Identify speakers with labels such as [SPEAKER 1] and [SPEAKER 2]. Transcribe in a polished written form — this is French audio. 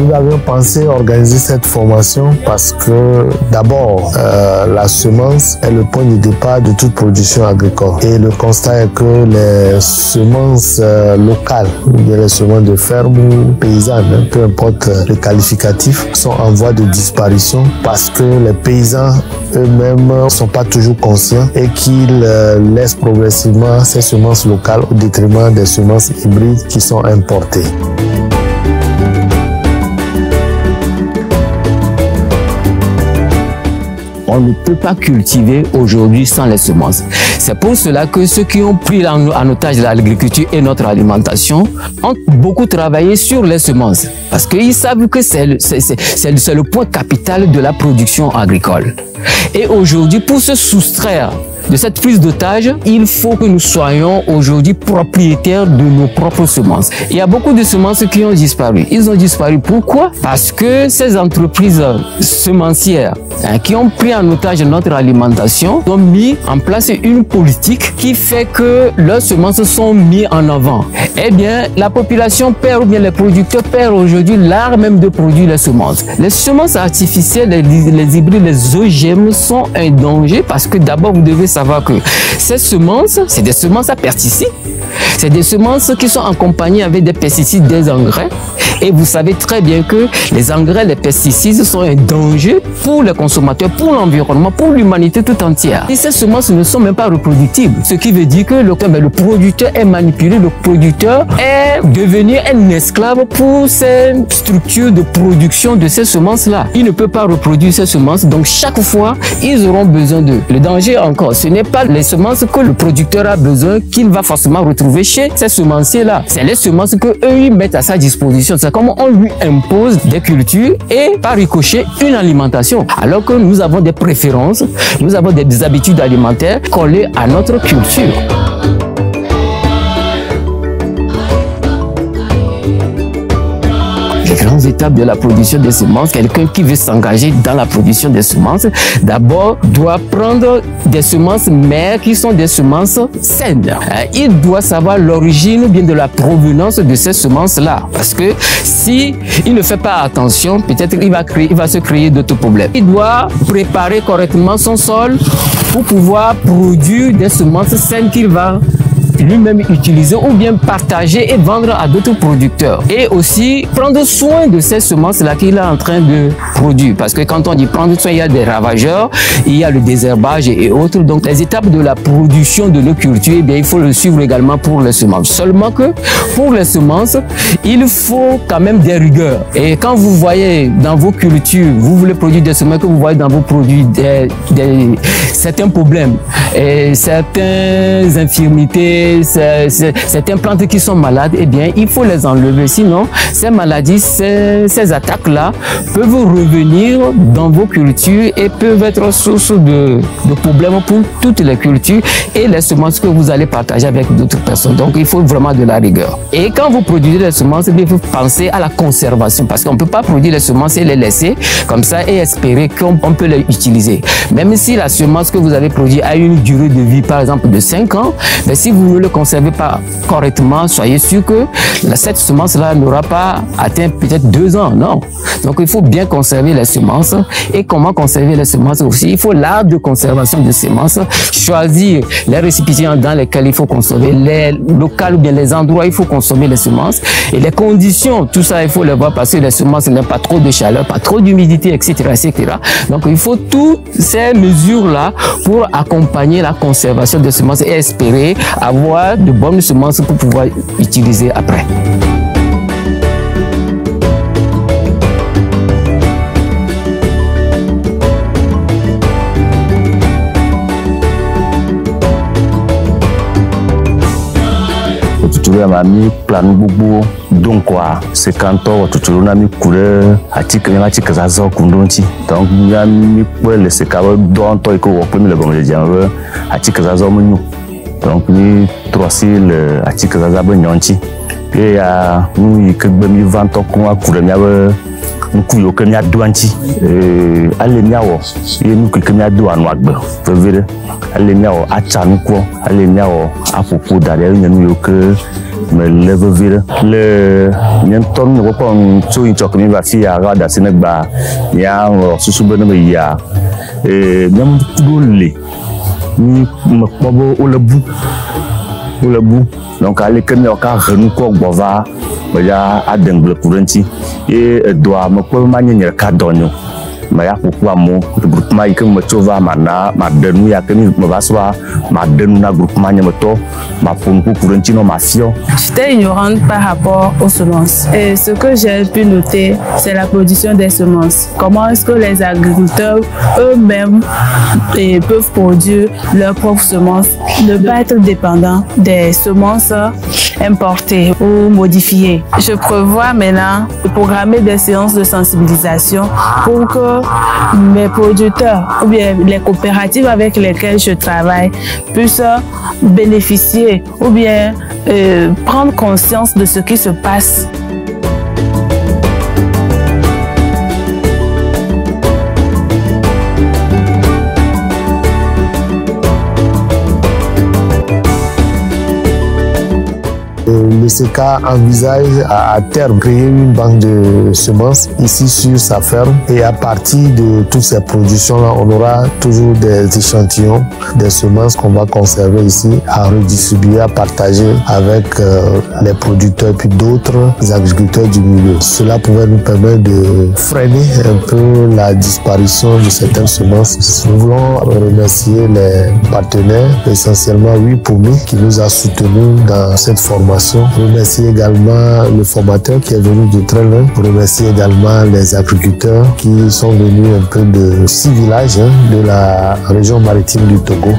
[SPEAKER 1] Nous avions pensé organiser cette formation parce que d'abord, la semence est le point de départ de toute production agricole. Et le constat est que les semences locales, les semences de ferme ou paysannes, peu importe le qualificatif, sont en voie de disparition parce que les paysans eux-mêmes ne sont pas toujours conscients et qu'ils laissent progressivement ces semences locales au détriment des semences hybrides qui sont importées.
[SPEAKER 2] On ne peut pas cultiver aujourd'hui sans les semences. C'est pour cela que ceux qui ont pris en otage l'agriculture et notre alimentation ont beaucoup travaillé sur les semences. Parce qu'ils savent que c'est le point capital de la production agricole. Et aujourd'hui, pour se soustraire de cette prise d'otage, il faut que nous soyons aujourd'hui propriétaires de nos propres semences. Il y a beaucoup de semences qui ont disparu. Ils ont disparu pourquoi? Parce que ces entreprises semencières qui ont pris en otage notre alimentation ont mis en place une politique qui fait que leurs semences sont mises en avant. Eh bien, la population perd ou bien les producteurs perdent aujourd'hui l'art même de produire les semences. Les semences artificielles, les hybrides, les OGM sont un danger parce que d'abord vous devez savoir que ces semences, c'est des semences à pesticides. C'est des semences qui sont accompagnées avec des pesticides, des engrais. Et vous savez très bien que les engrais, les pesticides sont un danger pour les consommateurs, pour l'environnement, pour l'humanité tout entière. Et ces semences ne sont même pas reproductibles. Ce qui veut dire que le producteur est manipulé, le producteur est devenu un esclave pour ces structures de production de ces semences-là. Il ne peut pas reproduire ces semences, donc chaque fois, ils auront besoin d'eux. Le danger encore, ce n'est pas les semences que le producteur a besoin qu'il va forcément retrouver chez ces semenciers-là. C'est les semences que eux ils mettent à sa disposition. C'est comme on lui impose des cultures et par ricochet une alimentation. Alors que nous avons des préférences, nous avons des habitudes alimentaires collées à notre culture. Les grandes étapes de la production des semences, quelqu'un qui veut s'engager dans la production des semences, d'abord doit prendre des semences mères qui sont des semences saines. Il doit savoir l'origine ou bien de la provenance de ces semences-là. Parce que si il ne fait pas attention, peut-être il va se créer d'autres problèmes. Il doit préparer correctement son sol pour pouvoir produire des semences saines qu'il va lui-même utiliser ou bien partager et vendre à d'autres producteurs. Et aussi prendre soin de ces semences-là qu'il est en train de produire. Parce que quand on dit prendre soin, il y a des ravageurs, il y a le désherbage et autres. Donc les étapes de la production de nos cultures, eh bien, il faut le suivre également pour les semences. Seulement que pour les semences, il faut quand même des rigueurs. Et quand vous voyez dans vos cultures, vous voulez produire des semences, que vous voyez dans vos produits certains problèmes, et certaines infirmités, certaines plantes qui sont malades, eh bien, il faut les enlever. Sinon, ces maladies, ces attaques-là peuvent revenir dans vos cultures et peuvent être source de problèmes pour toutes les cultures et les semences que vous allez partager avec d'autres personnes. Donc, il faut vraiment de la rigueur. Et quand vous produisez les semences, il faut penser à la conservation parce qu'on ne peut pas produire les semences et les laisser comme ça et espérer qu'on peut les utiliser. Même si la semence que vous avez produite a une durée de vie, par exemple, de 5 ans, mais si vous ne le conservez pas correctement, soyez sûr que cette semence-là n'aura pas atteint peut-être 2 ans. Non. Donc, il faut bien conserver les semences. Et comment conserver les semences aussi? Il faut l'art de conservation des semences, choisir les récipients dans lesquels il faut consommer, les locales ou bien les endroits où il faut consommer les semences. Et les conditions, tout ça, il faut les voir parce que les semences n'ont pas trop de chaleur, pas trop d'humidité, etc., etc. Donc, il faut toutes ces mesures-là pour accompagner la conservation des semences et espérer avoir de bonnes semences pour pouvoir utiliser après.
[SPEAKER 3] Tuturu mami plan bubu donc quoi c'est quand on tuturu na mi couleur article zazo kundonti donc ya mi pour le se kawo don to ko wo premier le bon le janwe article zazo munyu donc ni 3 article zazo nyonti et ya nous que be mi 20 ko couleur mi nous couillons que nous avons douanti. Allez miao, et nous que nous avons douan wagbe. Vevere, allez miao, achanu quoi, allez miao, à propos d'aller nous que me lève vire. Le n'entend nous qu'on soit une choc va faire à rada Sénégal, il y a sous sous bonne meilleur. Même doulé, ni me pobo au le bout. Donc allez que nous avons renou quoi bova. Il y a un dengue pour un petit et doit me faire manier cadonio. Mais ya pourquoi mon groupement il que me trouve mana ma denu ya que me va soit ma denu na groupement ne me to ma pour un petit non ma fio.
[SPEAKER 4] J'étais ignorante par rapport aux semences et ce que j'ai pu noter c'est la production des semences. Comment est-ce que les agriculteurs eux-mêmes peuvent produire leurs propres semences, ne pas être dépendants des semences importées ou modifiées. Je prévois maintenant de programmer des séances de sensibilisation pour que mes producteurs ou bien les coopératives avec lesquelles je travaille puissent bénéficier ou bien prendre conscience de ce qui se passe.
[SPEAKER 1] Le SECA envisage à terme créer une banque de semences ici sur sa ferme et à partir de toutes ces productions-là, on aura toujours des échantillons, des semences qu'on va conserver ici à redistribuer, à partager avec les producteurs puis d'autres agriculteurs du milieu. Cela pourrait nous permettre de freiner un peu la disparition de certaines semences. Nous voulons remercier les partenaires, essentiellement Wipomi qui nous a soutenus dans cette formation. Remercier également le formateur qui est venu de très loin. Remercier également les agriculteurs qui sont venus un peu de 6 villages de la région maritime du Togo.